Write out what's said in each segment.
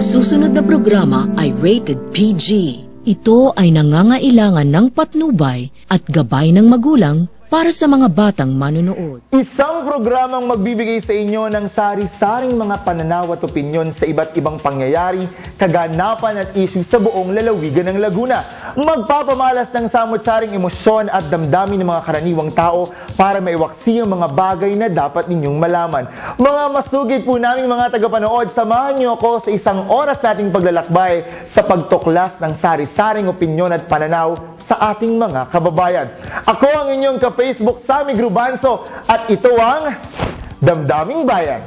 susunod na programa ay rated PG. Ito ay nangangailangan ng patnubay at gabay ng magulang para sa mga batang manonood. Isang programang magbibigay sa inyo ng sari-saring mga pananaw at opinyon sa iba't ibang pangyayari, kaganapan at issue sa buong lalawigan ng Laguna. Magpapamalas ng samot-saring emosyon at damdamin ng mga karaniwang tao para maiwaksi ang mga bagay na dapat ninyong malaman. Mga masugid po naming mga tagapanood, samahan niyo ako sa isang oras nating paglalakbay sa pagtuklas ng sari-saring opinyon at pananaw sa ating mga kababayan. Ako ang inyong ka-Facebook, Sammy Grubanso, at ito ang Damdaming Bayan.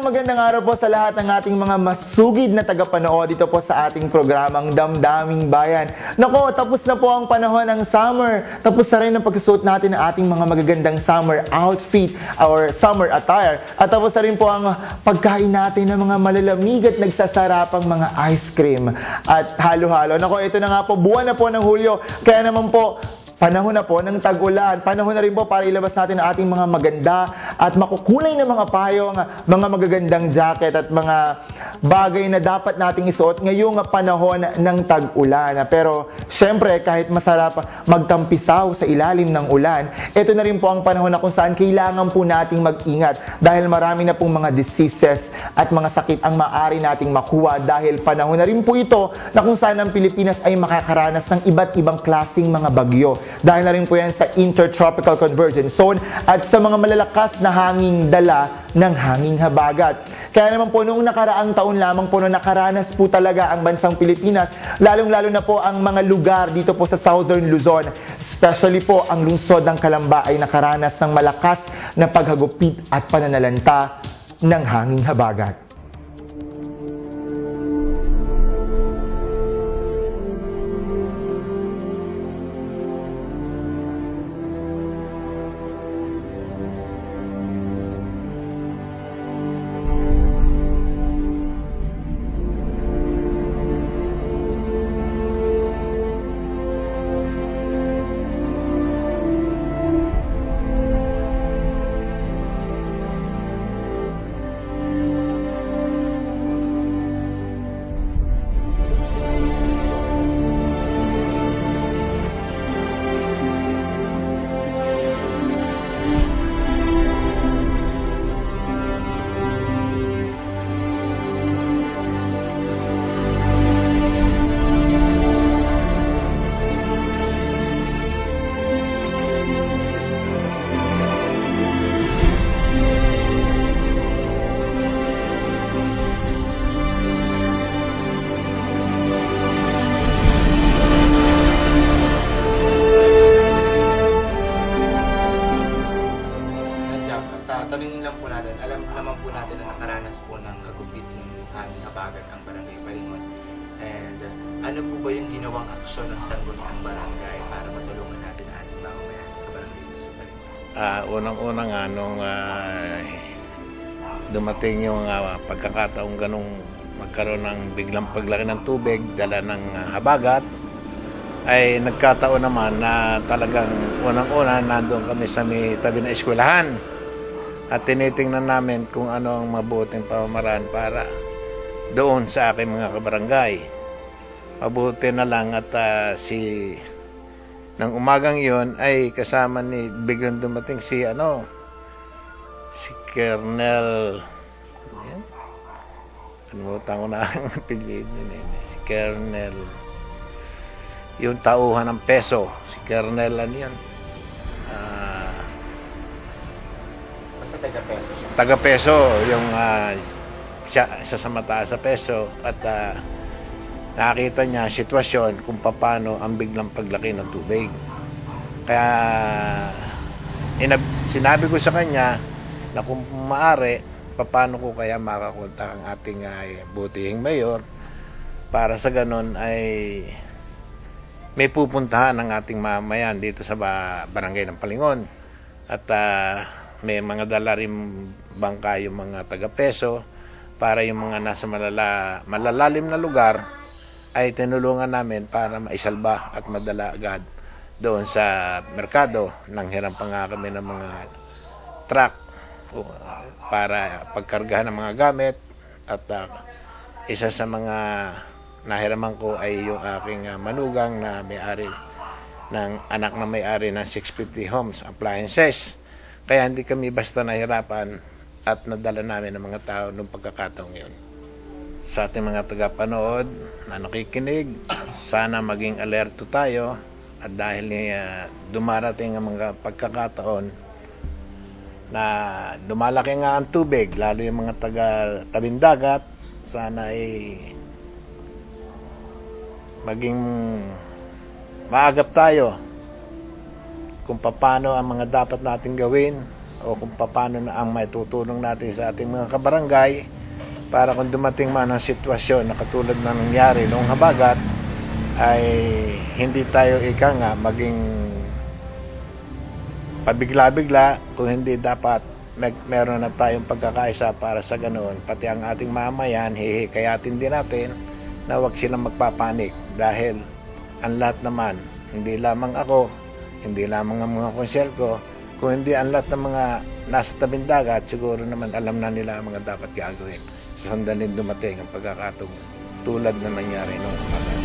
Magandang araw po sa lahat ng ating mga masugid na tagapanood dito po sa ating programang Damdaming Bayan. Nako, tapos na po ang panahon ng summer. Tapos na rin ang pagsusuot natin ng ating mga magagandang summer outfit or summer attire. At tapos na rin po ang pagkain natin ng mga malalamig at nagsasarapang mga ice cream at halo-halo. Nako, ito na nga po, buwan na po ng Hulyo. Kaya naman po, panahon na po ng tag-ulan. Panahon na rin po para ilabas natin ang ating mga maganda at makukulay na mga payong, mga magagandang jacket at mga bagay na dapat nating isuot ngayong panahon ng tag-ulan. Pero syempre, kahit masarap magtampisaw sa ilalim ng ulan, ito na rin po ang panahon na kung saan kailangan po nating mag-ingat dahil marami na pong mga diseases at mga sakit ang maaari nating makuha dahil panahon na rin po ito na kung saan ang Pilipinas ay makakaranas ng iba't ibang klaseng mga bagyo. Dahil na rin po yan sa Intertropical Convergence Zone at sa mga malalakas na hanging dala ng hanging habagat. Kaya naman po noong nakaraang taon lamang po noong nakaranas po talaga ang bansang Pilipinas, lalong-lalo na po ang mga lugar dito po sa Southern Luzon. Especially po ang lungsod ng Calamba ay nakaranas ng malakas na paghagupit at pananalanta ng hanging habagat. Tanungin lang po natin, alam naman po natin na nakaranas po ng hagupit ng hanging habagat ang Barangay Palingon. And ano po ba yung ginawang aksyon ng sangguniang barangay para matulungan natin ang ating mamamayan ng barangay dito sa Palingon? Unang-una nga nung dumating yung pagkakataong ganong magkaroon ng biglang paglaki ng tubig, dala ng habagat, ay nagkataon naman na talagang unang-una nandun kami sa may tabi na eskwelahan. At tinitingnan namin kung ano ang mabuting pamamaraan para doon sa aking mga kabarangay. Mabuti na lang at nang umagang yon ay kasama ni biglang dumating si Colonel, kalimutan ko na ang apelyido niya, si Colonel, yung tauhan ng peso, si Colonel yan. Basta taga-peso siya. Taga-peso, yung siya, isa sa mataas sa peso at nakita niya sitwasyon kung paano ang biglang paglaki ng tubig. Kaya sinabi ko sa kanya na kung maaari, paano ko kaya makakontak ang ating butihing mayor para sa ganon ay may pupuntahan ng ating mamamayan dito sa barangay ng Palingon. At may mga dala rin bangka yung mga taga-Peso para yung mga nasa malalalim na lugar ay tinulungan namin para maisalba at madala agad doon sa merkado. Nanghiram pa nga kami ng mga truck para pagkargahan ng mga gamit. At isa sa mga nahiraman ko ay yung aking manugang na may-ari ng anak na may-ari ng 650 Homes Appliances. Kaya hindi kami basta nahirapan at nadala namin ng mga tao noong pagkakataong yun. Sa ating mga tagapanood na nakikinig, sana maging alerto tayo at dahil dumarating ang mga pagkakataon na lumalaki nga ang tubig, lalo yung mga taga-tabing dagat, sana ay maging maagap tayo kung paano ang mga dapat natin gawin o kung paano na ang may tutulong natin sa ating mga kabarangay para kung dumating man ang sitwasyon na katulad na nangyari noong habagat ay hindi tayo maging pabigla-bigla, kung hindi dapat meron na tayong pagkakaisa para sa ganoon. Pati ang ating mamayan, hihikayatin din natin na huwag silang magpapanik dahil ang lahat naman, hindi lamang ako, hindi lamang ang mga konsyel ko, kung hindi ang lahat ng mga nasa tabing dagat, siguro naman alam na nila ang mga dapat gagawin. Sa sandalin dumating ang pagkakataon tulad na nangyari noong habagat.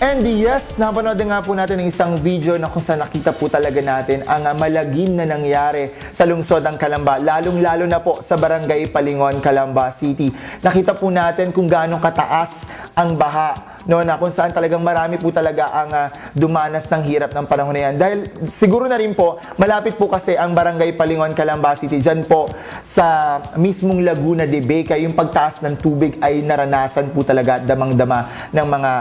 And yes, napanood nga po natin ng isang video na kung saan nakita po talaga natin ang malagim na nangyari sa lungsod ng Calamba, lalong-lalo na po sa Barangay Palingon, Calamba City. Nakita po natin kung gaano kataas ang baha, no, na kung saan talagang marami po talaga ang dumanas ng hirap ng panahon na yan. Dahil siguro na rin po, malapit po kasi ang Barangay Palingon, Calamba City. Dyan po sa mismong Laguna de Beca, yung pagtaas ng tubig ay naranasan po talaga damang-dama ng mga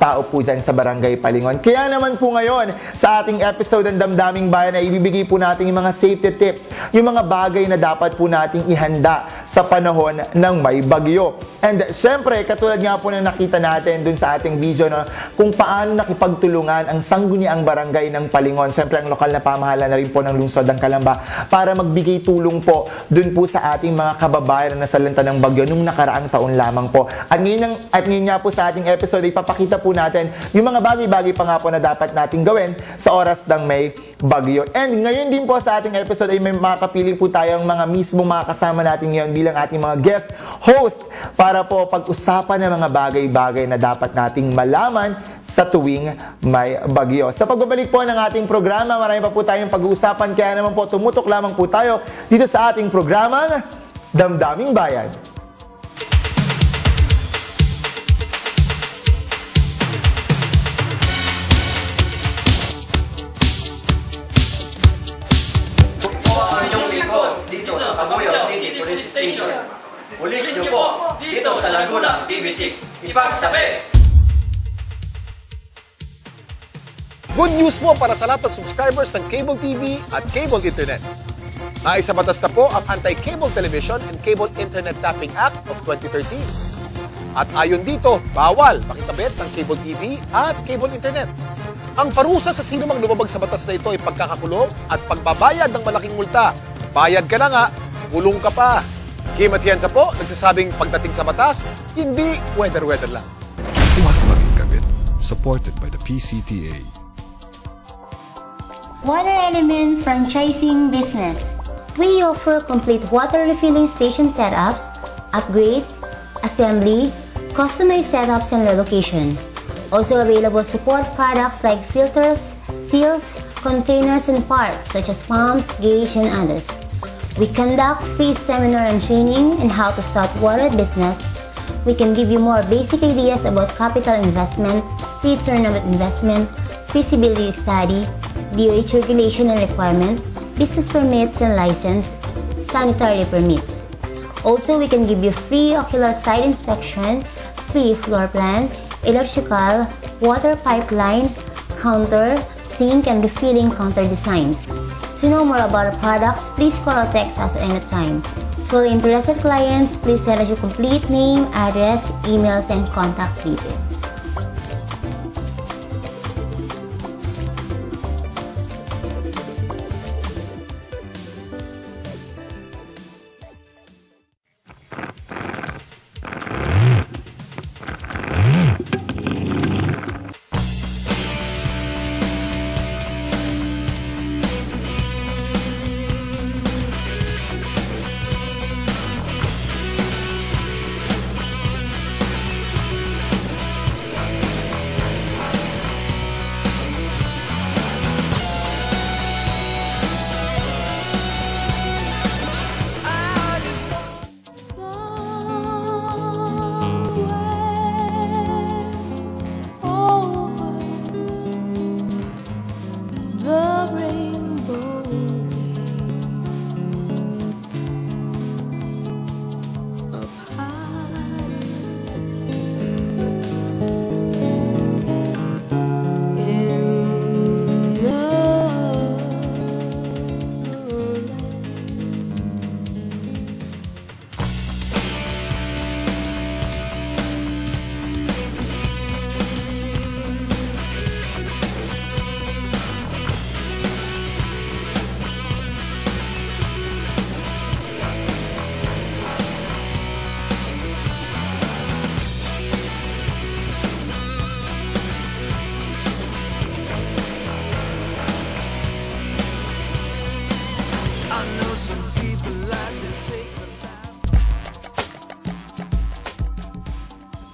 tao po dyan sa Barangay Palingon. Kaya naman po ngayon, sa ating episode ng Damdaming Bayan, ay ibibigay po natin yung mga safety tips, yung mga bagay na dapat po nating ihanda sa panahon ng may bagyo. And syempre, katulad nga po na nakita natin dun sa ating video, no, kung paano nakipagtulungan ang sangguniang barangay ng Palingon, syempre ang lokal na pamahalaan na rin po ng lungsod ng Calamba para magbigay tulong po dun po sa ating mga kababayan na nasalanta ng bagyo nung nakaraang taon lamang po. At ngayon nga po sa ating episode, ipapakita po natin yung mga bagay-bagay pa nga po na dapat nating gawin sa oras ng may bagyo. And ngayon din po sa ating episode ay may makakapili po tayong mga mismo mga kasama natin ngayon bilang ating mga guest host para po pag-usapan ng mga bagay-bagay na dapat nating malaman sa tuwing may bagyo. Sa pagbabalik po ng ating programa, marami pa po tayong pag-uusapan, kaya naman po tumutok lamang po tayo dito sa ating programang Damdaming Bayan. Dito sa Cabuyao City Police Station. Pulis niyo po dito sa Laguna TV6. Ipagsabi! Good news po para sa lahat ng subscribers ng Cable TV at Cable Internet. Naisabatas na po ang Anti-Cable Television and Cable Internet Tapping Act of 2013. At ayon dito, bawal makikabit ng Cable TV at Cable Internet. Ang parusa sa sino mang lumabag sa batas na ito ay pagkakakulong at pagbabayad ng malaking multa. Bayad ka na nga, kulong ka pa. Kim Atienza po, nagsasabing pagdating sa batas, hindi weather-weather lang. Huwag maging kabit. Supported by the PCTA. Water Element Franchising Business. We offer complete water refilling station setups, upgrades, assembly, customized setups and relocation. Also available support products like filters, seals, containers and parts such as pumps, gauge, and others. We conduct free seminar and training on how to start water business. We can give you more basic ideas about capital investment, return on investment, feasibility study, DOH regulation and requirement, business permits and license, sanitary permits. Also, we can give you free ocular site inspection, free floor plan, electrical, water pipeline, counter, sink, and refilling counter designs. To know more about our products, please call or text us at any time. To all interested clients, please send us your complete name, address, emails, and contact details.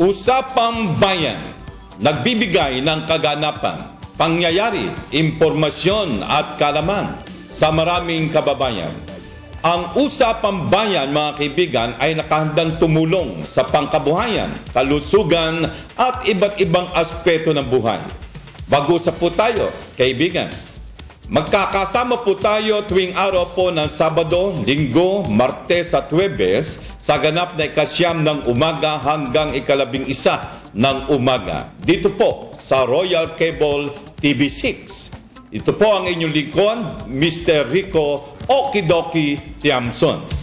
Usapang Bayan, nagbibigay ng kaganapan, pangyayari, impormasyon at kalaman sa maraming kababayan. Ang Usapang Bayan, mga kaibigan, ay nakahandang tumulong sa pangkabuhayan, kalusugan at iba't ibang aspeto ng buhay. Mag-usap po tayo, kaibigan. Magkakasama po tayo tuwing araw po ng Sabado, Linggo, Martes at Huwebes sa ganap na 9 ng umaga hanggang 11 ng umaga. Dito po sa Royal Cable TV6. Ito po ang inyong lingkod, Mr. Rico Okidoki Tiamson.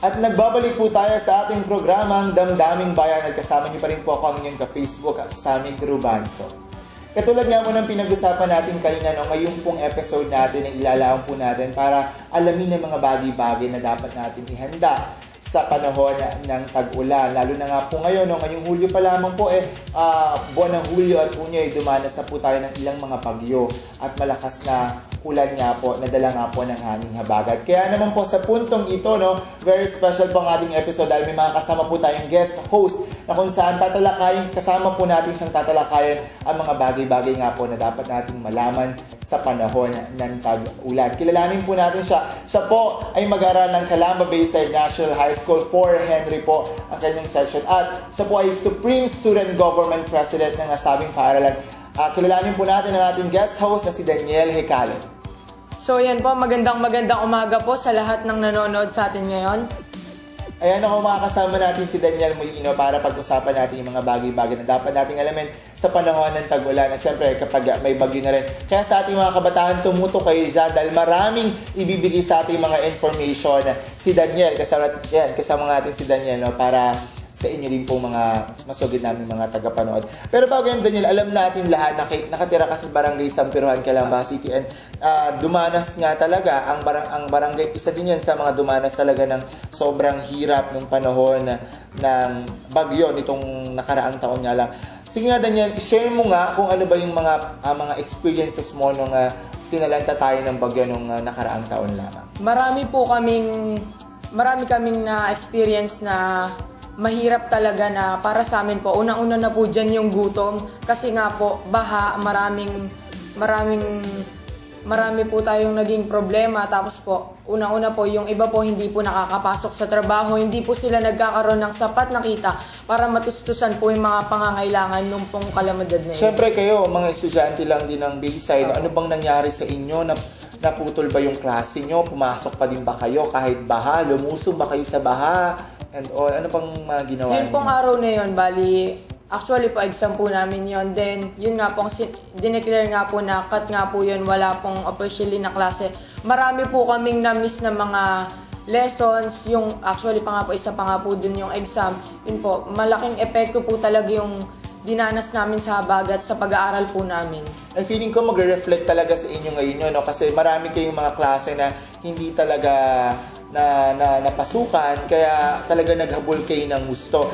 At nagbabalik po tayo sa ating programang Damdaming Bayan at kasama niyo pa rin po ako ang inyong ka-Facebook, Sammy Grubanzo. Katulad nga po ng pinag-usapan natin kanina, ngayon pong episode natin ay ilalaang po natin para alamin ang mga bagay-bagay na dapat natin ihanda sa panahon ng tag-ulan. Lalo na nga po ngayon, ngayong Hulyo pa lamang po buwan ng Hulyo at Hunyo ay dumanas na po tayo ng ilang mga bagyo at malakas na ulan nga po, nadala nga po ng hanging habagat. Kaya naman po sa puntong ito, very special po ang ating episode dahil may mga kasama po tayong guest host na kung saan tatalakayin, kasama po natin siyang tatalakayin ang mga bagay-bagay nga po na dapat nating malaman sa panahon ng tag-ulan. Kilalanin po natin siya. Siya po ay mag-aaral ng Calamba Bayside National High School, Fort Henry po ang kanyang section. At siya po ay Supreme Student Government President ng nasabing paaralan. Kilalanin po natin ang ating guest host na si Daniel Hecale. So yan po, magandang umaga po sa lahat ng nanonood sa atin ngayon. Ayan ako, makakasama natin si Daniel Molino para pag-usapan natin yung mga bagay-bagay na dapat nating alamin sa panahon ng tag-ulan. At syempre, kapag may bagyo na rin. Kaya sa ating mga kabataan, tumuto kayo dyan dahil maraming ibibigay sa ating mga information si Daniel. Kasama natin si Daniel para sa inyo din po mga masugid namin mga tagapanood. Pero bago yan, Daniel, alam natin lahat na nakatira ka sa barangay Sampiruhan, Calamba City, and dumanas nga talaga ang barangay, isa din yan sa mga dumanas talaga ng sobrang hirap ng panahon ng bagyo nitong nakaraang taon nga lang. Sige nga, Daniel, share mo nga kung ano ba yung mga experiences mo nung sinalanta tayo ng bagyo nung nakaraang taon lamang. Marami kaming na-experience na mahirap talaga na para sa amin po. Unang-una na po dyan yung gutom kasi nga po baha, marami po tayong naging problema. Tapos po, una-una po yung iba po hindi po nakakapasok sa trabaho, hindi po sila nagkakaroon ng sapat na kita para matustusan po yung mga pangangailangan nung pong kalamidad na yun. Siyempre kayo, mga estudyante lang din ng Bayside, ano bang nangyari sa inyo na naputol ba yung klase nyo? Pumasok pa din ba kayo kahit baha? Lumusong ba kayo sa baha? And all, ano pang mga ginawa Yun pong araw na yun, bali, actually po, exam po namin yun. Then, yun nga pong, dineclare nga po na cut nga po yun, wala pong officially na klase. Marami po kaming na-miss na mga lessons, yung actually pa nga po, isa pa nga po dun yung exam. Yun po, malaking epekto po talaga yung dinanas namin sa habagat sa pag-aaral po namin. Ang feeling ko magre-reflect talaga sa inyo ngayon yun, no? Kasi marami kayong mga klase na hindi talaga napasukan, kaya talaga naghabol kayo ng gusto.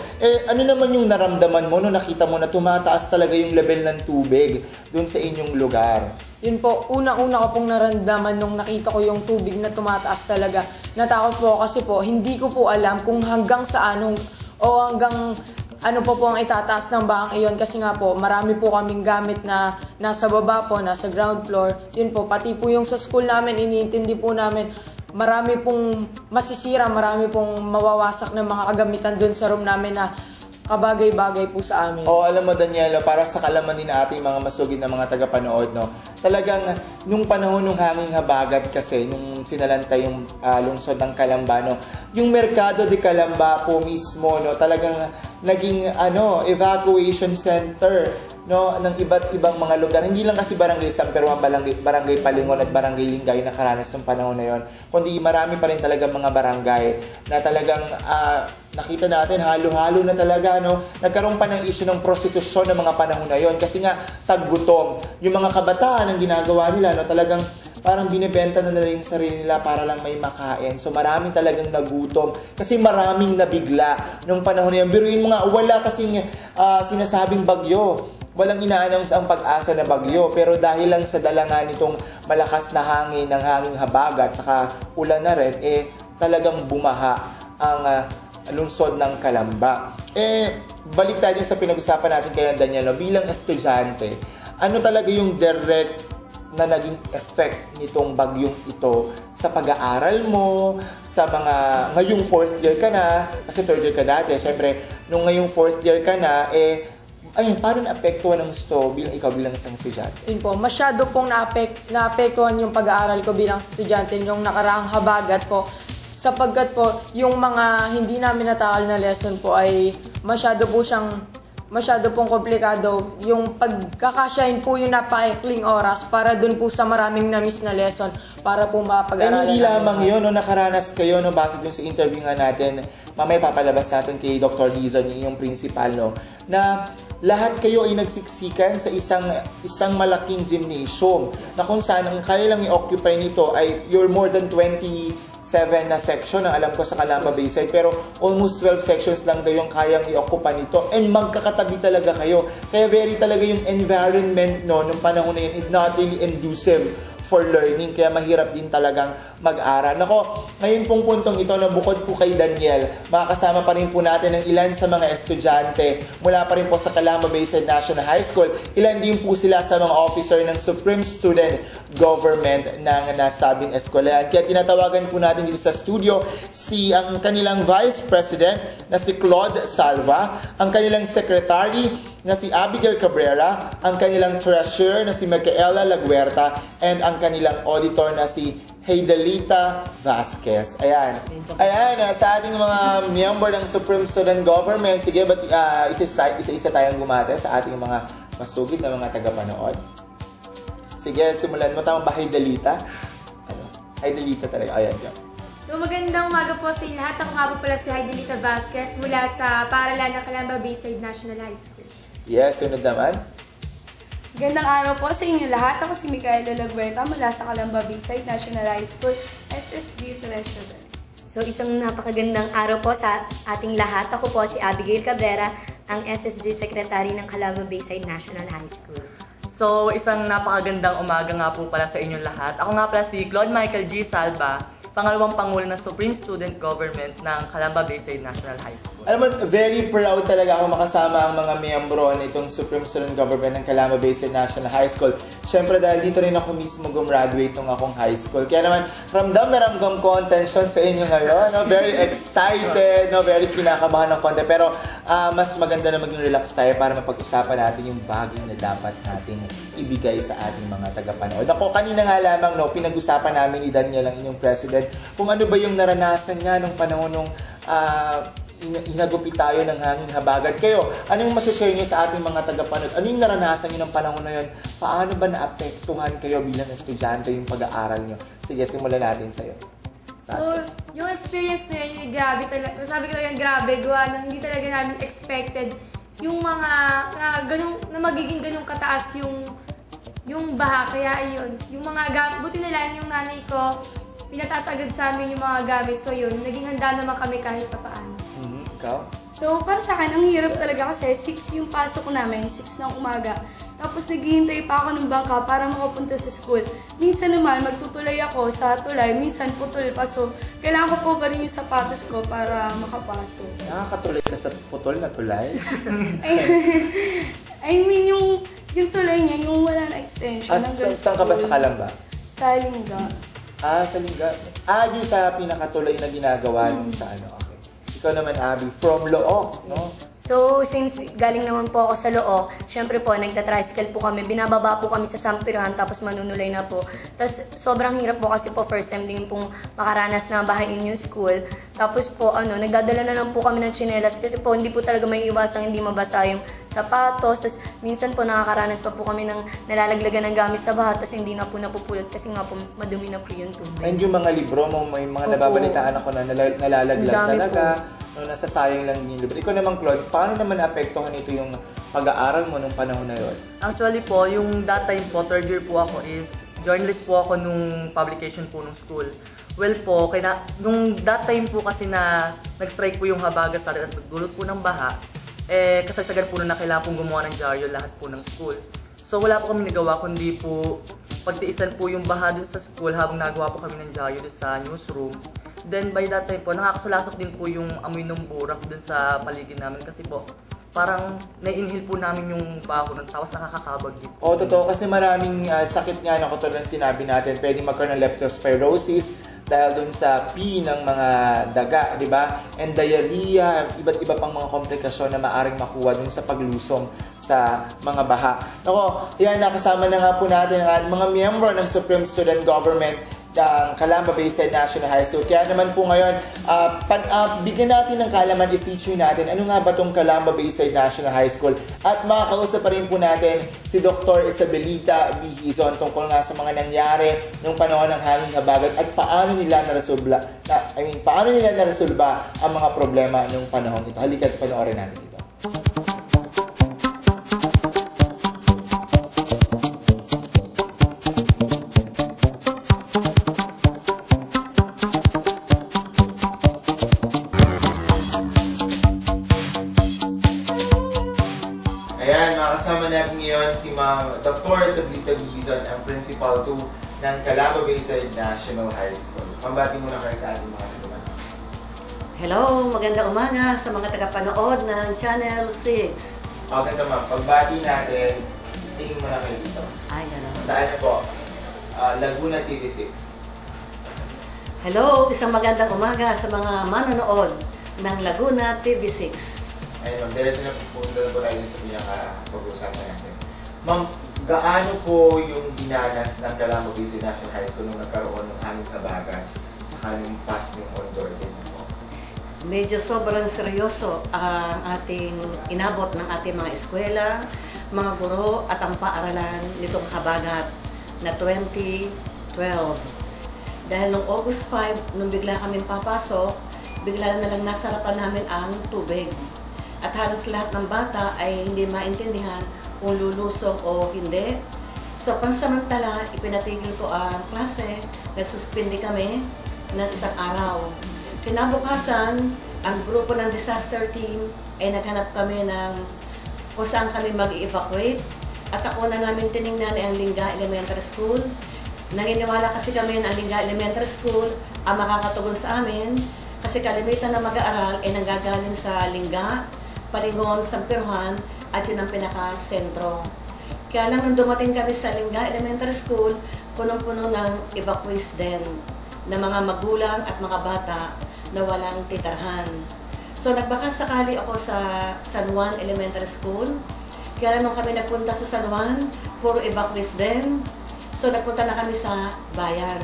Ano naman yung naramdaman mo no nakita mo na tumataas talaga yung level ng tubig dun sa inyong lugar? Yun po, unang-una ko pong naramdaman nung nakita ko yung tubig na tumataas talaga. Natakot po kasi po, hindi ko po alam kung hanggang saan o hanggang ano po ang itataas ng bahang iyon kasi nga po marami po kaming gamit na nasa baba po, nasa ground floor. Yun po, pati po yung sa school namin, iniintindi po namin marami pong masisira, marami pong mawawasak ng mga kagamitan dun sa room namin na kabagay-bagay po sa amin. Alam mo Danielo, para sa kalaman din ating mga masugid na mga tagapanood, no, talagang nung panahon ng hanging habagat kasi, nung sinalantay yung lungsod ng Calamba, no, yung Mercado de Calamba po mismo, no, talagang naging evacuation center, no, ng iba't ibang mga lugar. Hindi lang kasi Barangay San Pedro, Barangay Palingon at Barangay Lingay nakaranas ng panahon na yon, kundi marami pa rin talagang mga barangay na talagang nakita natin halo-halo na talaga, no. Nagkaroon pa ng issue ng prostitusyon ng mga panahon na yon kasi nga taggutom. Yung mga kabataan ang ginagawa nila, no, talagang parang binebenta na nila yung sarili nila para lang may makain. So maraming talagang nagutom kasi maraming nabigla nung panahon na yun. Biruin mo nga, wala kasing sinasabing bagyo. Walang ina-announce ang pag-asa na bagyo, pero dahil lang sa dalangan nitong malakas na hangin, ng hanging habagat, saka ulan na rin, talagang bumaha ang lungsod ng Calamba. Balik tayo sa pinag-usapan natin kay Danielo, bilang estudyante, ano talaga yung direct na naging effect nitong bagyong ito sa pag-aaral mo, sa mga, ngayong 4th year ka na, kasi 3rd year ka dati, syempre, nung ngayong 4th year ka na, ayun, paano naapektuhan ng gusto ikaw bilang isang estudyante? Yun po, masyado pong naapektuhan yung pag-aaral ko bilang estudyante yung nakaraang habagat po. Sapagkat po, yung mga hindi namin natakal na lesson po ay masyado pong komplikado. Yung pagkakasyahin po yung napakaikling oras para dun po sa maraming na-miss na lesson para po mapag-aralan. Hindi lamang yun, no, nakaranas kayo, no, base yung sa interview nga natin, mamaya papalabas natin kay Dr. Lizon, yung principal, no, na lahat kayo ay nagsiksikan sa isang malaking gymnasium na kung saan ang kaya lang i-occupy nito ay you're more than 27 na section ang alam ko sa Calamba Bayside, pero almost 12 sections lang daw yung kayang i-occupy nito and magkakatabi talaga kayo. Kaya very talaga yung environment, no, nung panahon na yun is not really conducive for learning, kaya mahirap din talagang mag-aral. Nako, ngayon pong puntong ito na bukod po kay Daniel, makakasama pa rin po natin ng ilan sa mga estudyante mula pa rin po sa Calamba Bayside National High School. Ilan din po sila sa mga officer ng Supreme Student Government ng nasabing eskwelahan. Kaya tinatawagan po natin dito sa studio ang kanilang Vice President na si Claude Salva, ang kanilang Secretary na si Abigail Cabrera, ang kanilang Treasurer na si Micaela Laguerta, and ang kanilang Auditor na si Heidelita Vasquez. Ayan, sa ating mga member ng Supreme Student Government, sige, isa-isa tayong gumate sa ating mga masugid na mga tagapanood. Sige, simulan mo. Tama ba, Heidelita? Heidelita talaga. Ayan, dyan. So magandang umaga po sa inyo lahat. Ako nga po pala si Heidelita Vasquez mula sa Paaralan ng Calamba Bayside National High School. Yes, sunod naman. Magandang araw po sa inyo lahat. Ako si Micaela Laguerta mula sa Calamba Bayside National High School, SSG Treasurer. So isang napakagandang araw po sa ating lahat. Ako po si Abigail Cabrera, ang SSG Secretary ng Calamba Bayside National High School. So isang napakagandang umaga nga po pala sa inyong lahat. Ako nga pala si Claude Michael G. Salva, pangalawang pangulo ng Supreme Student Government ng Calamba Bayside National High School. Alam mo, very proud talaga ako makasama ang mga miyembro nitong Supreme Student Government ng Calamba Bayside National High School. Siyempre dahil dito rin ako mismo gumraduate nung akong high school. Kaya naman, ramdam na ramdam ko ang tension sa inyo ngayon. No? Very excited, no? Very kinakabahan ng konti. Pero mas maganda na maging relax tayo para mapag-usapan natin yung bagay na dapat nating ibigay sa ating mga tagapanood. Ako, kanina nga lamang, no, pinag-usapan namin ni Daniel, ang inyong president, kung ano ba yung naranasan niya nung panahon nung hinagupit tayo ng hanging habagat. Kayo, anong masashare niyo sa ating mga tagapanood? Ano yung naranasan niyo ng panahon na yun? Paano ba naapektuhan kayo bilang estudyante yung pag-aaral niyo? Sige, simulan natin sa'yo. So, yung experience na yun, grabe talaga. Sabi ko talaga, grabe, gawa na hindi talaga namin expected yung mga, na magiging ganung kataas yung baha. Kaya ayun, yung mga gamit, buti na lang yung nanay ko, pinataas agad sa amin yung mga gamit. So yun, naging handa naman kami kahit papaano. Ikaw? So, para sa akin, ang hirap talaga kasi 6 yung pasok namin, 6 ng umaga. Tapos naghihintay pa ako ng bangka para makapunta sa school. Minsan naman, magtutulay ako sa tulay, minsan putol pa. So, kailangan ko po pa rin yung sapatos ko para makapasok. Nakakatuloy ka sa putol na tulay? I mean, yung tulay niya, yung wala na extension. Saan ka ba sa Calamba? Sa Lingga. Sa Lingga. Yung sa pinakatuloy na ginagawa nung sa ano. Okay. Ikaw naman, Abby, from Loo, no? So, since galing naman po ako sa Loo, syempre po, nagta-tricycle po kami. Binababa po kami sa Sampiruhan, tapos manunulay na po. Tapos, sobrang hirap po kasi po, first time din pong makaranas na bahayin yung school. Tapos po, nagdadala na lang po kami ng tsinelas kasi po, hindi po talaga may iwasang hindi mabasa yung sapatos. Tapos, minsan po, nakakaranas pa po kami ng nalalaglagan ng gamit sa baha, tapos hindi na po napupulot kasi nga po, madumi na po yung tubig. And yung mga libro mo, may mga nababalitaan ako na nalalaglag talaga. No, nasasayang lang yung libro. Ikaw naman, Claude, paano naman naapektuhan ito yung pag-aaral mo nung panahon na yun? Actually po, yung that time po, third year po ako is journalist po ako nung publication po nung school. Well po, nung that time po kasi na nag-strike po yung habagat sa at nagdulot po ng baha, kasagsagan po na kailangan pong gumawa ng dyaryo lahat po ng school. So wala po kami nagawa kundi po pagtiisan po yung baha dun sa school habang nagawa po kami ng dyaryo dun sa newsroom. Then by that time po, nakakasulasok din po yung amoy ng burak dun sa paligid namin kasi po, parang na-inhale po namin yung baho ng tapos nakakakabag din. Oo, totoo. Kasi maraming sakit nga na katulad ng sinabi natin. Pwedeng magkaroon ng leptospirosis dahil dun sa pee ng mga daga, di ba? And diarrhea, iba't iba pang mga komplikasyon na maaring makuha dun sa paglusong sa mga baha. Nako, yan, nakasama na nga po natin ang mga miyembro ng Supreme Student Government ng Calamba Bayside National High School. Kaya naman po ngayon, bigyan natin ng kalaman, i-feature natin ano nga ba itong Calamba Bayside National High School. At makakausap pa rin po natin si Dr. Isabelita Bihizon tungkol nga sa mga nangyari nung panahon ng hanging habagat at paano nila naresolba ang mga problema nung panahon ito. Halika at panoorin natin ito. Kasama natin ngayon si Ma'am Dr. Isabelita Bihizon, ang Principal 2 ng Calamba Bayside National High School. Pambati muna kayo sa ating mga tagapanood. Hello, magandang umaga sa mga tagapanood ng Channel 6. Ganda ma'am, pagbati natin, tingin muna kayo dito. Ay, gano'n. Saan na po? Laguna TV6. Hello, isang magandang umaga sa mga manonood ng Laguna TV6. Ayun ma'am, diretso na punta na po tayo sa pinaka-pag-uusapan natin. Ma'am, gaano po yung dinanas ng Calamba Bayside National High School nung nagkaroon ng hanging habagat saka nung pass ng on-door din po? Medyo sobrang seryoso ang ating inabot ng ating mga eskwela, mga guro at ang paaralan nitong habagat na 2012. Dahil noong August 5, nung bigla kami papasok, bigla na lang nasarapan namin ang tubig. At halos lahat ng bata ay hindi maintindihan kung lulusong o hindi. So, pansamantala, ipinatigil ko ang klase, nagsuspindi kami ng isang araw. Kinabukasan, ang grupo ng disaster team ay naghanap kami ng kung saan kami mag-evacuate. At ako na namin tinignan ay ang Lingga Elementary School. Naniniwala kasi kami na Lingga Elementary School ang makakatugon sa amin kasi kalimitan na mag-aaral ay nanggagaling sa Lingga, Palingon, Sampiruhan at yun ang pinaka-sentro. Kaya lang nung dumating kami sa Lingga Elementary School, punong-puno ng evacuees din na mga magulang at mga bata na walang titirhan. So nagbaka sakali ako sa San Juan Elementary School. Kaya nung kami nagpunta sa San Juan, puro evacuees din. So nagpunta na kami sa bayan.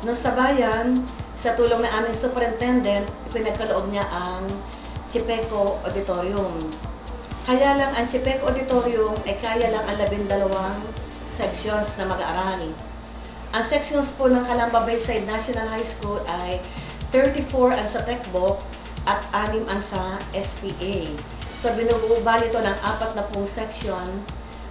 Nung sa bayan, sa tulong ng aming superintendent, pinagkaloob niya ang Chipeco Auditorium. Kaya lang ang Chipeco Auditorium ay kaya lang ang 12 sections na mag-aaral. Ang sections po ng Calamba Bayside National High School ay 34 ang sa Techbook at 6 ang sa SPA. So binubali ito ng 40 section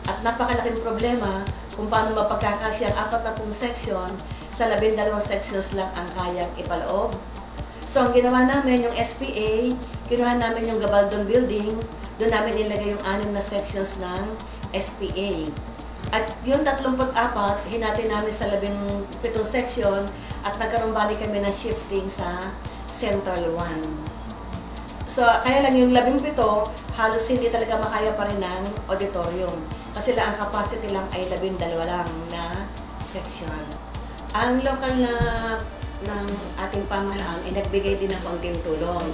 at napakalaking problema kung paano mapagkakasya ang 40 section sa 12 sections lang ang kayang ipaloob. So ang ginawa namin yung SPA, kinuha namin yung Gabaldon Building, doon namin ilagay yung 6 na sections ng SPA. At yung 34, hinati namin sa 17 section at nagkaroon bali kami ng shifting sa Central 1. So, kaya lang yung 17, halos hindi talaga makaya pa rin ng auditorium. Kasi lang ang capacity lang ay 12 lang na section. Ang local na ng ating pamahalaan ay nagbigay din ng konting tulong.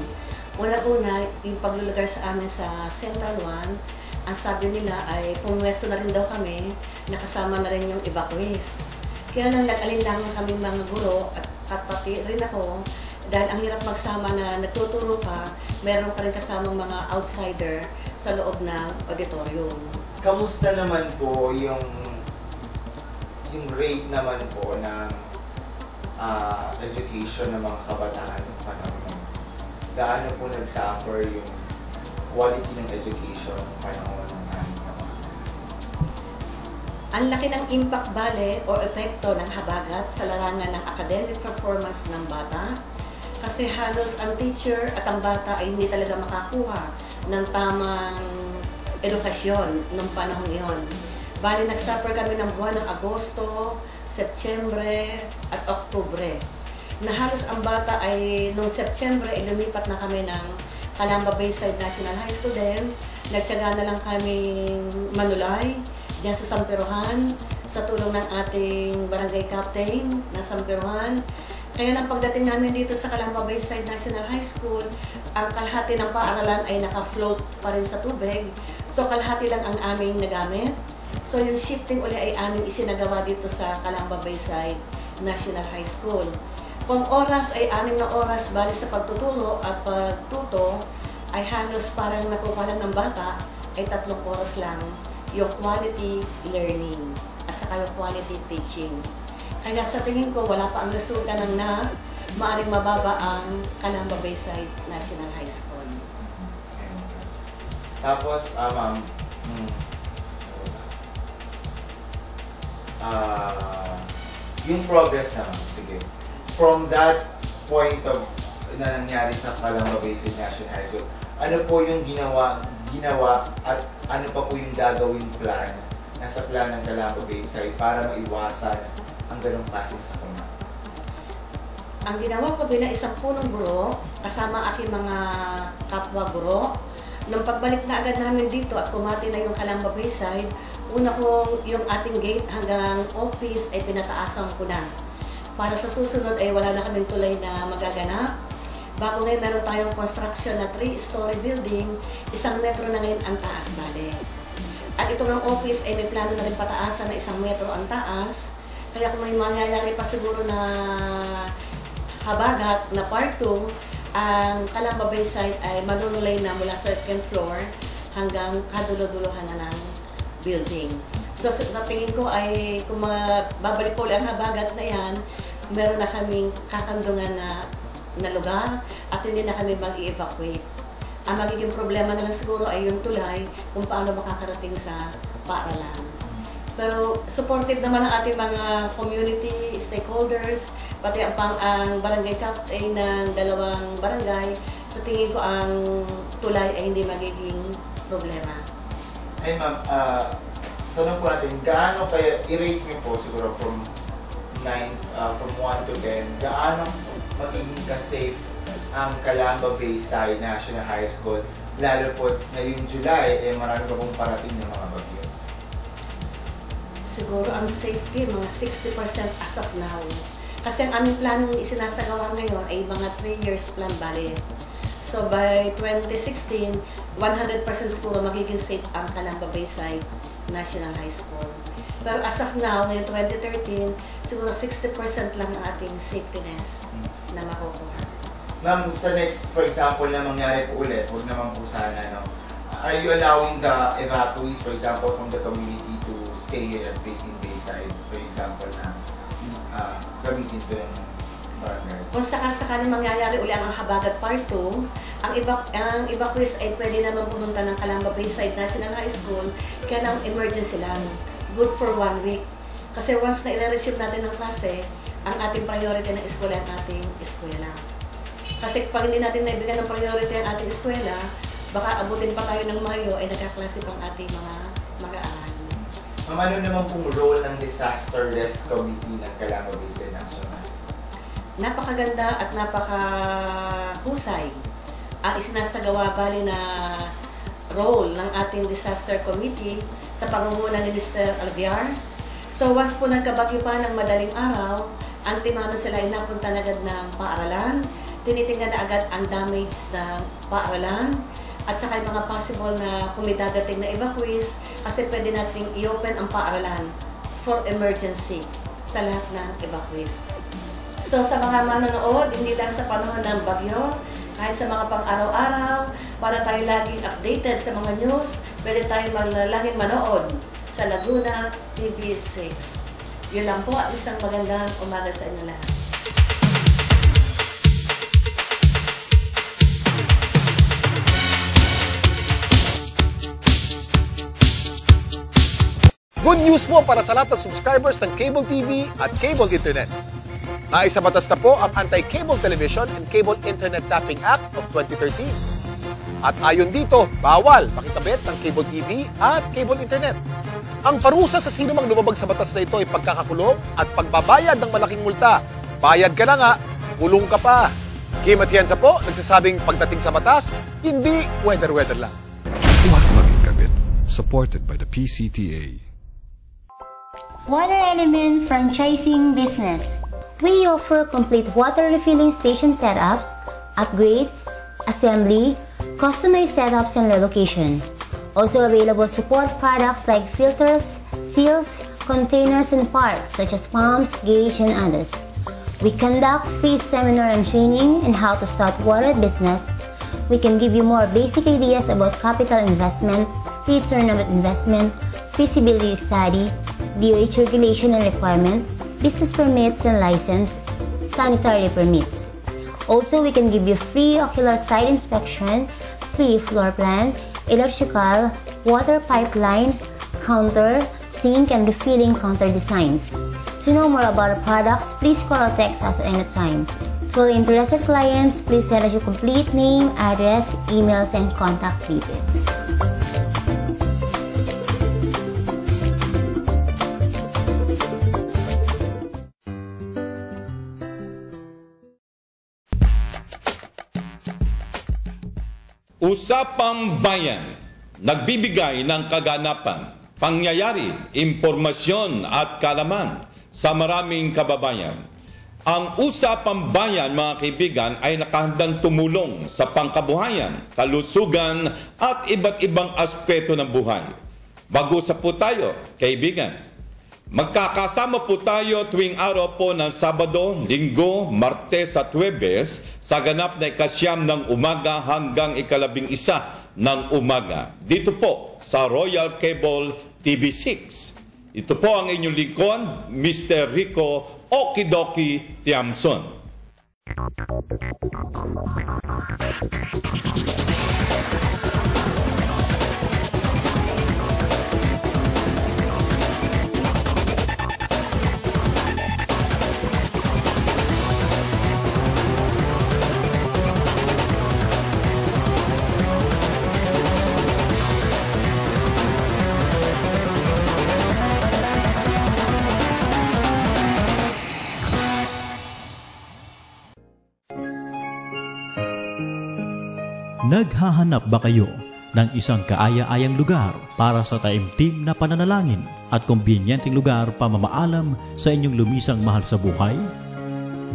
Una-una, yung paglulugar sa amin sa Central 1, ang sabi nila ay pumwesto na rin daw kami, nakasama na rin yung evacuees. Kaya lang nag-alinlangan kami mga guro at pati rin ako, dahil ang hirap magsama na nagtuturo ka, meron ka rin kasamang mga outsider sa loob ng auditorium. Kamusta naman po yung rate naman po ng education ng mga kabataan ng panahon? Gaano po nag-suffer yung quality ng education ng panahon ng aming mga? Ang laki ng impact bale o epekto ng habagat sa larangan ng academic performance ng bata kasi halos ang teacher at ang bata ay hindi talaga makakuha ng tamang edukasyon ng panahon iyon. Bali, nag-suffer kami ng buwan ng Agosto, Setyembre at Oktubre. Na halos ang bata ay noong Setyembre ay lumipat na kami ng Calamba Bayside National High School din. Nagtsaga na lang kami manulay diyan sa Sampiruhan sa tulong ng ating barangay captain na Sampiruhan. Kaya lang pagdating namin dito sa Calamba Bayside National High School, ang kalahati ng paaralan ay naka-float pa rin sa tubig. So kalahati lang ang aming nagamit. So yung shifting uli ay aming isinagawa dito sa Calamba Bayside National High School. Kung oras ay 6 na oras bali sa pagtuturo at pagtuto, ay halos parang nakukuha lang ng bata ay 3 oras lang yung quality learning at saka yung quality teaching. Kaya sa tingin ko, wala pa ang resulta ng maaring mababa ang Calamba Bayside National High School. Tapos, ma'am, yung progress naman, sige. From that point of na nangyari sa Calamba Bayside National High School, ano po yung ginawa at ano pa po yung gagawin plan nasa plan ng Calamba Bayside para maiwasan ang ganong klaseng sakuna? Ang ginawa ko bilang isang punong guro, kasama aking mga kapwa guro, nung pagbalik na agad namin dito at kumati na yung Calamba Bayside, una kong yung ating gate hanggang office ay pinataasan ko na. Para sa susunod ay wala na kaming tulay na magaganap. Bago ngayon meron tayong construction na 3-story building, 1 metro na ngayon ang taas bale. At itong ang office ay may plano na rin pataasan na 1 metro ang taas. Kaya kung may mangyayari pa siguro na habagat na part 2, ang Calamba Bayside ay manunulay na mula sa 2nd floor hanggang kadulo-duluhan na ng building. So sa tingin ko ay kung babalik po ulit ang habagat na yan, meron na kaming kakandungan na lugar at hindi na kami mag-evacuate. Ang magiging problema na lang siguro ay yung tulay kung paano makakarating sa paaralan. Pero supportive naman ang ating mga community stakeholders, pati ang barangay captain ng 2 barangay. Sa tingin ko ang tulay ay hindi magiging problema. Ay ma'am, tanong po natin, gaano kaya i-rate niyo po siguro from from 1 to 10, gaano magiging ka-safe ang Calamba Bayside National High School? Lalo po ngayong July, marami pa pong parating ng mga bagyo. Siguro ang safety, mga 60% as of now. Kasi ang aming planong isinasagawa ngayon ay mga 3 years plan bali. So by 2016, 100% siguro magiging safe ang Calamba Bayside National High School. Pero as of now, ngayon 2013, siguro 60% lang ang ating safetyness na makukuha. Ma'am, sa next, for example, na mangyari po ulit, huwag naman po sana, no? Are you allowing the evacuees, for example, from the community to stay here at Bayside, for example, na gamitin ito yung barangay? Kung sakasakali mangyayari uli ang Habagat Part 2, ang evacuees ay pwede naman pumunta ng Calamba Bayside National High School, kaya lang emergency lang. Good for 1 week. Kasi once na i-resume natin ng klase, ang ating priority ng eskwela ang ating eskwela. Kasi pag hindi natin naibigyan ng priority ang ating eskwela, baka abutin pa tayo ng Mayo ay nagkaklase pang ating mga mag-aaral. Ma'am, ano naman pong role ng Disaster Risk Committee ng Calamba Bayside National High School? Napakaganda at napakahusay ang isinasagawa bali na role ng ating Disaster Committee sa pangunguna ni Mr. Alviar. So once po nagkabagyo pa ng madaling araw, ang timano sila ay napunta na agad ng paaralan, tinitingnan na agad ang damage ng paaralan, at saka yung mga possible na kung may dadating na evacuees, kasi pwede nating i-open ang paaralan for emergency sa lahat ng evacuees. So sa mga manonood, hindi lang sa panahon ng bagyo, kahit sa mga pang-araw-araw, para tayo laging updated sa mga news, pwede tayo laging manood sa Laguna TV6. Yun lang po at isang magandang umaga sa inyo lahat. Good news po para sa lahat ng subscribers ng Cable TV at Cable Internet. Naisa batas na po ang Anti-Cable Television and Cable Internet Tapping Act of 2013. At ayon dito, bawal makikabit ng Cable TV at Cable Internet. Ang parusa sa sino mang lumabag sa batas na ito ay pagkakakulong at pagbabayad ng malaking multa. Bayad ka na nga, kulong ka pa. Kim Atienza po, nagsasabing pagdating sa batas, hindi weather-weather lang. Huwag maging kabit. Supported by the PCTA. Water Element Franchising Business. We offer complete water refilling station setups, upgrades, assembly, customized setups and relocation. Also available support products like filters, seals, containers and parts such as pumps, gauge and others. We conduct free seminar and training on how to start water business. We can give you more basic ideas about capital investment, return on investment, feasibility study, DOH regulation and requirement, business permits and license, sanitary permits. Also, we can give you free ocular site inspection, free floor plan, electrical, water pipeline, counter, sink, and refilling counter designs. To know more about our products, please call or text us at any time. To all interested clients, please send us your complete name, address, emails, and contact details. Usapang Bayan, nagbibigay ng kaganapan, pangyayari, impormasyon at kalaman sa maraming kababayan. Ang Usapang Bayan, mga kaibigan, ay nakahandang tumulong sa pangkabuhayan, kalusugan at iba't ibang aspeto ng buhay. Mag-usap po tayo, kaibigan. Magkakasama po tayo tuwing araw po ng Sabado, Linggo, Martes at Huwebes sa ganap na 9 ng umaga hanggang 11 ng umaga. Dito po sa Royal Cable TV6. Ito po ang inyong lingkod, Mr. Rico Okidoki Tiamson. Naghahanap ba kayo ng isang kaaya-ayang lugar para sa taimtim na pananalangin at kumbinyenteng lugar pamamaalam sa inyong lumisang mahal sa buhay?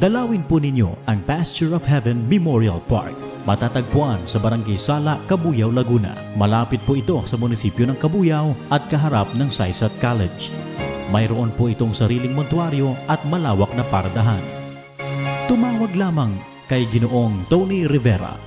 Dalawin po ninyo ang Pasture of Heaven Memorial Park. Matatagpuan sa Barangay Sala, Cabuyao, Laguna. Malapit po ito sa munisipyo ng Cabuyao at kaharap ng Saisat College. Mayroon po itong sariling montuaryo at malawak na paradahan. Tumawag lamang kay Ginoong Tony Rivera.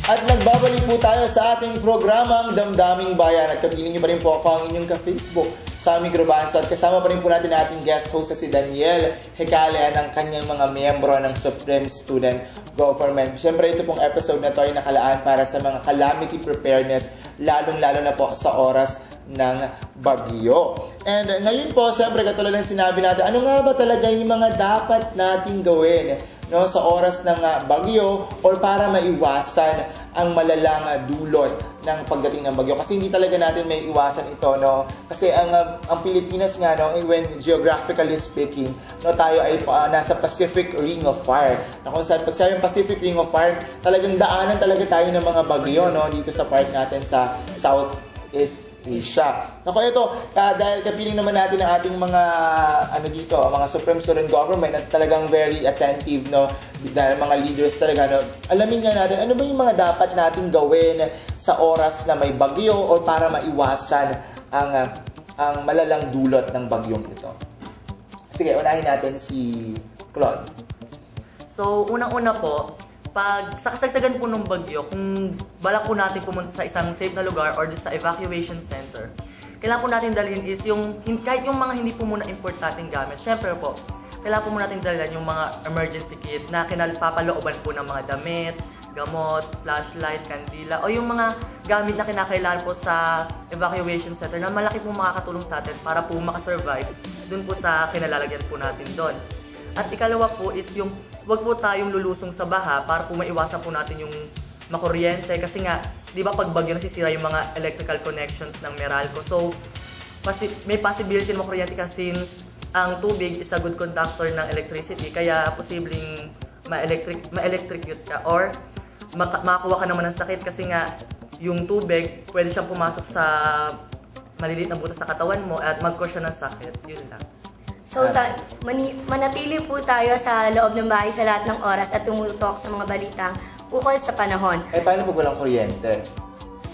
At nagbabalik po tayo sa ating programang Damdaming Bayan. At kapiling niyo pa rin po ako ang inyong ka-Facebook, Sammy Grubanzo. At kasama pa rin po natin ating guest host na si Daniel Hecale at ang kanyang mga miyembro ng Supreme Student Government. Siyempre ito pong episode na to ay nakalaan para sa mga calamity preparedness, lalong-lalo na po sa oras ng bagyo. And ngayon po, siyempre katulad ng sinabi natin, ano nga ba talaga yung mga dapat nating gawin sa oras ng bagyo or para maiwasan ang malalang dulot ng pagdating ng bagyo? Kasi hindi talaga natin may iwasan ito, no? Kasi ang Pilipinas nga, no, when geographically speaking, no, tayo ay nasa Pacific Ring of Fire. Na kung pag sabi Pacific Ring of Fire, talagang daanan talaga tayo ng mga bagyo, no, dito sa part natin sa Southeast Asia. Nako, ito, dahil kapiling naman natin ang ating mga dito, mga Supreme Student Government at talagang very attentive, no, dahil mga leaders talaga, no, alamin nga natin ano ba yung mga dapat natin gawin sa oras na may bagyo o para maiwasan ang malalang dulot ng bagyong ito. Sige, unahin natin si Claude. So, unang-una po, pag sa kasagsagan po ng bagyo, kung balak po natin pumunta sa isang safe na lugar or sa evacuation center, kailangan po natin dalhin is kahit yung mga hindi po muna importanteng gamit. Syempre po, kailangan po muna natin dalhin yung mga emergency kit na papalooban po ng mga damit, gamot, flashlight, kandila, o yung mga gamit na kinakailangan po sa evacuation center na malaki po makakatulong sa atin para po makasurvive dun po sa kinalalagyan po natin doon. At ikalawa po is yung wag po tayong lulusong sa baha para po maiwasan po natin yung makuryente. Kasi nga, di ba pag bagyo nasisira yung mga electrical connections ng Meralco. So, may possibility na makuryente ka since ang tubig is a good conductor ng electricity. Kaya posibleng ma-electrocute ka or makakuha ka naman ng sakit kasi nga yung tubig pwede siyang pumasok sa maliliit na butas sa katawan mo at mag-cause siya ng sakit. Yun lang. So, manatili po tayo sa loob ng bahay sa lahat ng oras at tumutok sa mga balitang ukol sa panahon. Paano pag walang kuryente?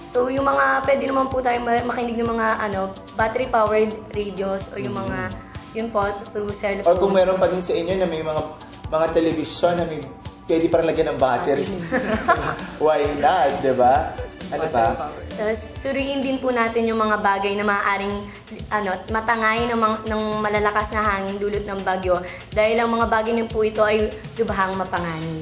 So, yung pwede naman po tayo makinig ng mga battery-powered radios o yung mga, yun po, through cellphone. Or kung meron pa din sa inyo na may mga television na pwede parang lagyan ng battery. Why not, diba? Ano pa? Tapos, suriin din po natin yung mga bagay na maaaring matangay ng malalakas na hangin dulot ng bagyo dahil ang mga bagay na po ito ay lubhang mapanganib.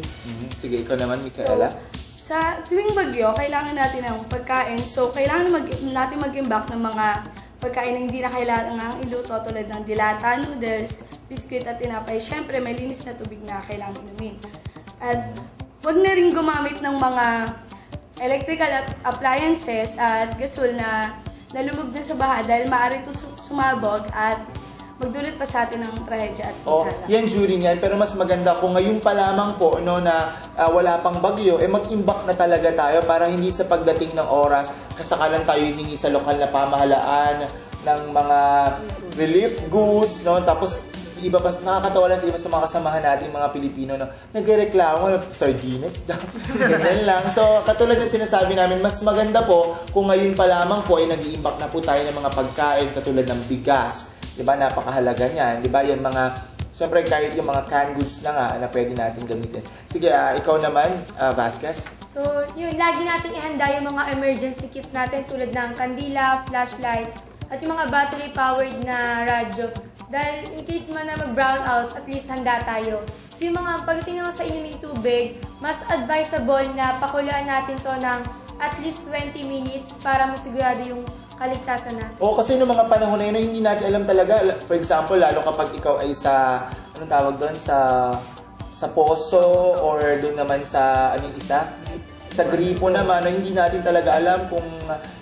Sige, ikaw naman, Micaela. So, sa tuwing bagyo, kailangan natin ng pagkain. So, kailangan natin mag-imbak ng mga pagkain na hindi na kailangang iluto tulad ng dilata, noodles, biskuit at tinapay. Siyempre, may linis na tubig na kailangan inumin. At huwag na rin gumamit ng mga electrical appliances at gasol na nalumog na sa baha dahil maaari ito sumabog at magdulot pa sa atin ng trahedya at pinsala. Yan during yan, pero mas maganda kung ngayon pa lamang po na wala pang bagyo, mag-imbak na talaga tayo para hindi sa pagdating ng oras kasakalan tayo hihingi sa lokal na pamahalaan mga relief goods, no? Tapos iba pa, nakakatawa lang sa iba sa mga kasamahan natin mga Pilipino, no? Nagrereklamo, sardines daw. Ganyan lang. So, katulad ng sinasabi namin, mas maganda po kung ngayon pa lamang po ay nag-iimbak na po tayo ng mga pagkain katulad ng bigas. Diba? Napakahalaga niyan. Diba? Yung mga, siyempre kahit yung mga canned goods na nga na pwede natin gamitin. Sige, ikaw naman, Vasquez. So, yun, lagi nating ihanda yung mga emergency kits natin tulad ng kandila, flashlight, at yung mga battery-powered na radyo. Dahil in case man na mag-brown out, at least handa tayo. So yung mga pagdating naman sa inuming tubig, mas advisable na pakulaan natin to ng at least 20 minutes para masigurado yung kaligtasan natin. Oo, kasi noong mga panahon na yun, hindi natin alam talaga. For example, lalo kapag ikaw ay sa, anong tawag doon, sa poso or doon naman sa, anong isa? Sa gripo naman, hindi natin talaga alam kung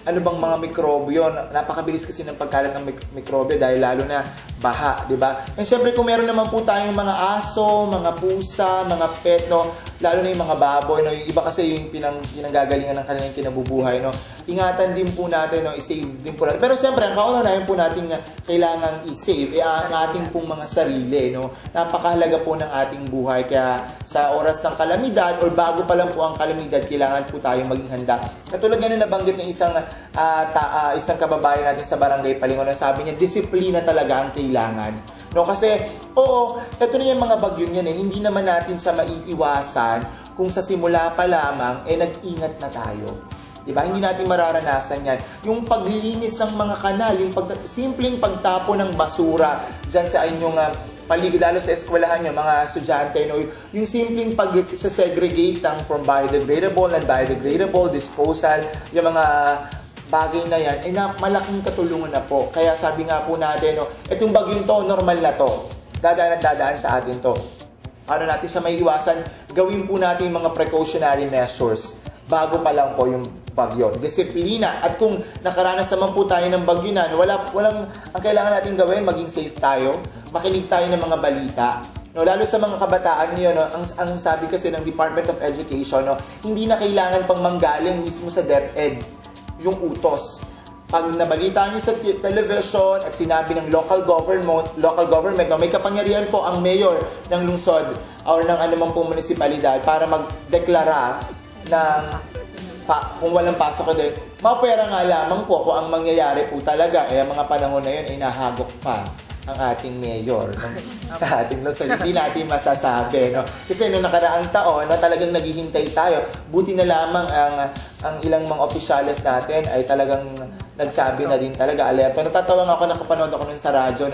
ano bang mga mikrobyo. Napakabilis kasi ng pagkalat ng mikrobyo dahil lalo na baha, di ba? And syempre kung meron naman po tayong mga aso, mga pusa, mga pet, no? Lalo na yung mga baboy, no? Yung iba kasi yung pinanggagalingan ng kanilang kinabubuhay, no? Ingatan din po natin, no? I-save din po natin. Pero syempre, ang kauna-unahan po natin kailangang i-save ang ating pong mga sarili, no? Napakahalaga po ng ating buhay. Kaya sa oras ng kalamidad or bago pa lang po ang kalamidad, kailangan po tayong maging handa. Katulad nga na nabanggit ng isang kababayan natin sa Barangay Palingon, sabi niya, disiplina talaga ang kailangan. No, kasi, oo, ito na yung mga bagyo yan hindi naman natin siya maiiwasan kung sa simula pa lamang, nag-ingat na tayo. Diba? Hindi natin mararanasan yan. Yung paglilinis ng mga kanal, yung simpleng pagtapo ng basura dyan sa inyong paligid, lalo sa eskwelahan nyo, mga estudyante, no? Yung simpleng pag-segregate from biodegradable, non-biodegradable, disposal, yung mga bagay na yan, malaking katulungan na po. Kaya sabi nga po natin, no, itong bagyong to, normal na to. Dadaan at dadaan sa atin to. Paano natin siya maiiwasan? Gawin po natin yung mga precautionary measures bago pa lang po yung bagyo. Disiplina. At kung nakaranas naman po tayo ng bagyo na, walang ang kailangan natin gawin, maging safe tayo, makinig tayo ng mga balita. No, lalo sa mga kabataan niyo, no, ang sabi kasi ng Department of Education, no, hindi na kailangan pang manggaling mismo sa DepEd yung utos. Pag nabalita niyo sa television at sinabi ng local government, no, may kapangyarihan po ang mayor ng lungsod or ng anumang pong munisipalidad para magdeklara ng kung walang pasok ko din. Mapera nga lamang po kung ang mangyayari po talaga, ang mga panahon na yun ay nahagok pa ang ating mayor sa ating lungsod. Hindi natin masasabi, no? Kasi noong nakaraang taon, no, talagang naghihintay tayo. Buti na lamang ang ilang mga opisyalis natin ay talagang nagsabi na din talaga, alerto. Natatawa nga ako, nakapanood ako nun sa radyo,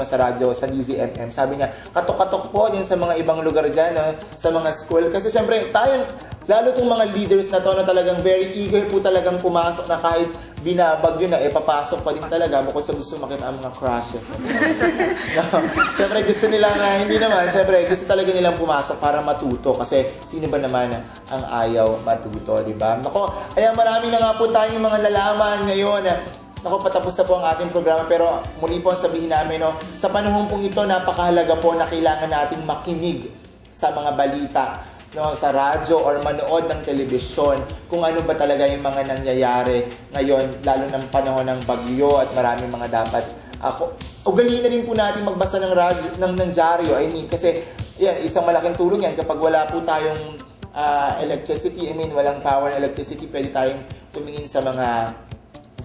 sa DZMM. Sabi niya, katok-katok po din sa mga ibang lugar dyan, no, sa mga school. Kasi syempre, tayo, lalo itong mga leaders na to na talagang very eager po talagang pumasok na kahit binabagyo na, papasok pa din talaga bukod sa gusto makita ang mga crushes. No? Syempre, gusto nila hindi naman, syempre, gusto talaga nilang pumasok para matuto kasi sino ba naman ang ayaw matuto, di ba? Nako, ayan, marami na nga po tayong mga nalaman ngayon. Nako, patapos na po ang ating programa, pero muli po ang sabihin namin, no, sa panahon pong ito, napakahalaga po na kailangan nating makinig sa mga balita, no, sa radyo or manood ng telebisyon kung ano ba talaga yung mga nangyayari ngayon, lalo ng panahon ng bagyo at maraming mga dapat ugaliin na rin po natin magbasa ng radyo, ng dyaryo. I mean, kasi yan, isang malaking tulong yan kapag wala po tayong electricity, walang power na electricity, pwede tayong tumingin sa mga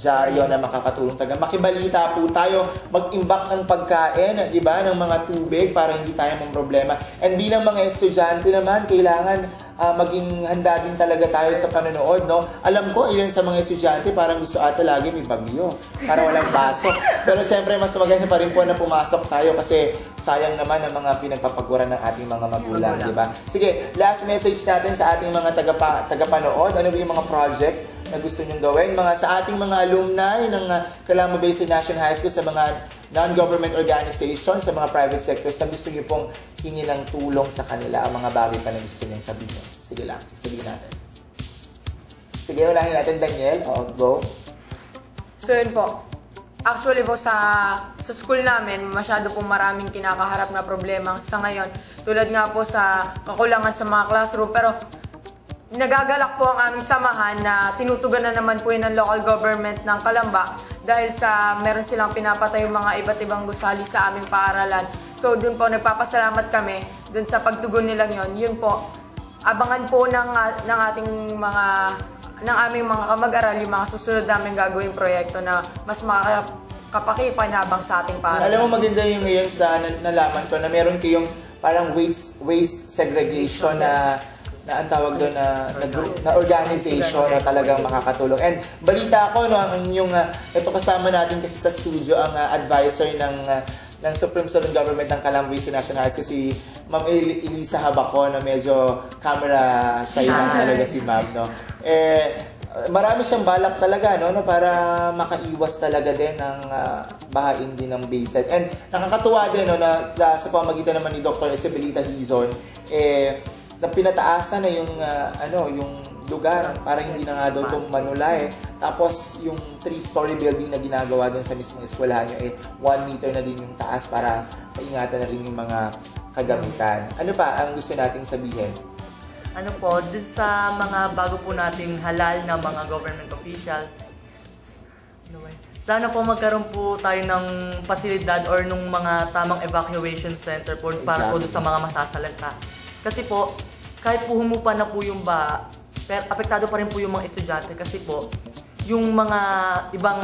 dyaryo na makakatulong talaga. Makibalita po tayo, mag-imbak ng pagkain, di ba, ng mga tubig para hindi tayo mong problema. And bilang mga estudyante naman, kailangan maging handa din talaga tayo sa panonood, no? Alam ko, ilan sa mga estudyante parang gusto ata lagi may bagyo para walang pasok. Pero siyempre, mas maganda pa rin po na pumasok tayo kasi sayang naman ang mga pinagpapagura ng ating mga magulang, di ba? Sige, last message natin sa ating mga tagapanood. Ano ba yung mga project na gusto nyong gawin? Sa ating mga alumni ng Calamo Basin National High School, sa mga non-government organizations, sa mga private sectors na gusto nyo pong hingi ng tulong sa kanila, ang mga bagay pa na gusto nyong sabihin. Sige lang, sabihin natin. Sige, ulahin natin, Daniel. Go. So yun po. Actually po, sa school namin, masyado pong maraming kinakaharap na problema sa ngayon. Tulad nga po sa kakulangan sa mga classroom. Pero nagagalak po ang aming samahan na tinutugan na naman po yun ng local government ng Calamba dahil sa meron silang pinapatay yung mga iba't ibang gusali sa aming paaralan. So dun po nagpapasalamat kami dun sa pagtugon nilang yon. Yun po, abangan po ng ating ng aming mga kamag-aral yung mga susunod namin gagawing proyekto na mas kapakipanabang sa ating paaralan. Alam mo, maganda yung ngayon sa nalaman ko na meron kayong parang waste segregation na ang tawag doon na organization na talagang makakatulong. And balita ko, no, ang inyong, ito kasama natin kasi sa studio, ang advisor ng Supreme Student Government ng Calamba Basin National High School, si Ma'am Elisa Habaco, na medyo camera shy lang talaga si Ma'am, no? Marami siyang balak talaga, no, para makaiwas talaga din ng bahain din ng Bayside. And nakakatuwa din, no, na sa pamagitan naman ni Dr. Isabelita Hizon, na pinataasan na yung yung lugar para hindi na nga daw itong manulay. Tapos yung 3-story building na ginagawa doon sa mismong eskwelahan nyo, 1 meter na din yung taas para maingatan na rin yung mga kagamitan. Ano pa ang gusto nating sabihin? Ano po, dun sa mga bago po nating halal na mga government officials, sana po magkaroon po tayo ng pasilidad or nung mga tamang evacuation center po para po sa mga masasalanta. Kasi po, kahit po humupa na po yung pero apektado pa rin po yung mga estudyante kasi po, yung mga ibang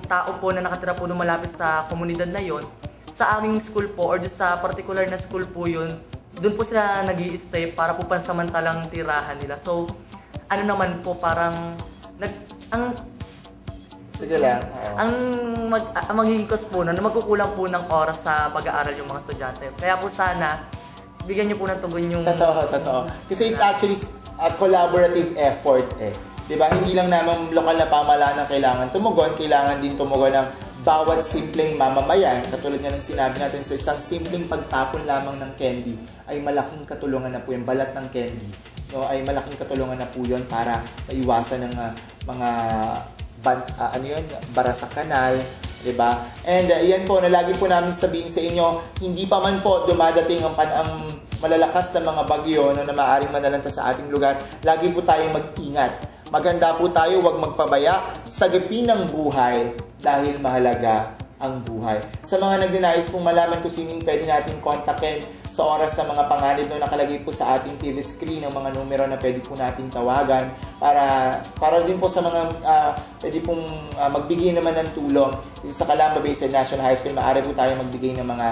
tao po na nakatira po doon malapit sa komunidad na yon, sa aming school po or sa particular na school po yun, doon po sila nag-i-stay para po pansamantalang tirahan nila. So, ano naman po, parang sige lang. Ang magiging cost po na magkukulang po ng oras sa pag-aaral yung mga estudyante. Kaya po sana, bigyan niyo po ng tugon yung... Totoo. Kasi it's actually a collaborative effort Diba? Hindi lang naman lokal na pamahalaan ang kailangan tumugon, kailangan din tumugon ng bawat simpleng mamamayan. Katulad nga ng sinabi natin, sa isang simpleng pagtapon lamang ng candy ay malaking katulungan na po yung balat ng candy. No, ay malaking katulungan na po yun para maiwasan ng mga bara sa kanal, diba? And yan po, na lagi po namin sabihin sa inyo, hindi pa man po dumadating ang malalakas sa mga bagyo na maaaring manalanta sa ating lugar, lagi po tayong mag-ingat. Maganda po tayo, huwag magpabaya, sagipin ang buhay dahil mahalaga ang buhay. Sa mga nagninais pong malaman kung sino pwede natin kontakin sa oras sa mga panganib na nakalagay po sa ating TV screen, ang mga numero na pwede po natin tawagan para din po sa mga pwede pong magbigay naman ng tulong dito sa Calamba Basin National High School. Maaari po tayo magbigay ng mga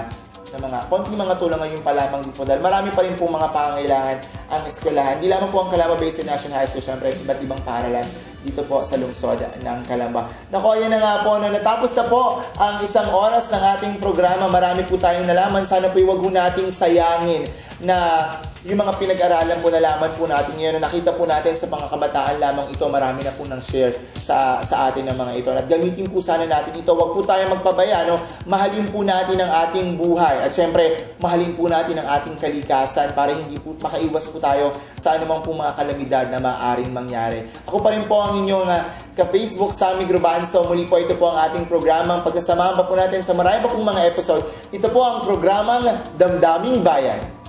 konting mga tulong ngayon pa lamang dito dahil marami pa rin po mga pangangailangan ang eskwelahan. Hindi lamang po ang Calamba Basin National High School, syempre iba't ibang paaralan dito po sa lungsod ng Calamba. Naku, ayan na nga po, natapos na po ang isang oras ng ating programa. Marami po tayong nalaman. Sana po huwag nating sayangin na yung mga pinag-aralan po nalaman po natin ngayon na nakita po natin sa mga kabataan lamang ito, marami na po nang share sa atin ng mga ito. At gamitin po sana natin ito. Huwag po tayo magpabaya, no? Mahalin po natin ang ating buhay. At syempre, mahalin po natin ang ating kalikasan para hindi po makaiwas po tayo sa anumang po mga kalamidad na maaaring mangyari. Ako pa rin po ang inyong ka-Facebook, Sammy Grubanzo. Muli po ito po ang ating programang pagkasamahan pa po natin sa marami pa pong mga episode. Ito po ang programang Damdaming Bayan.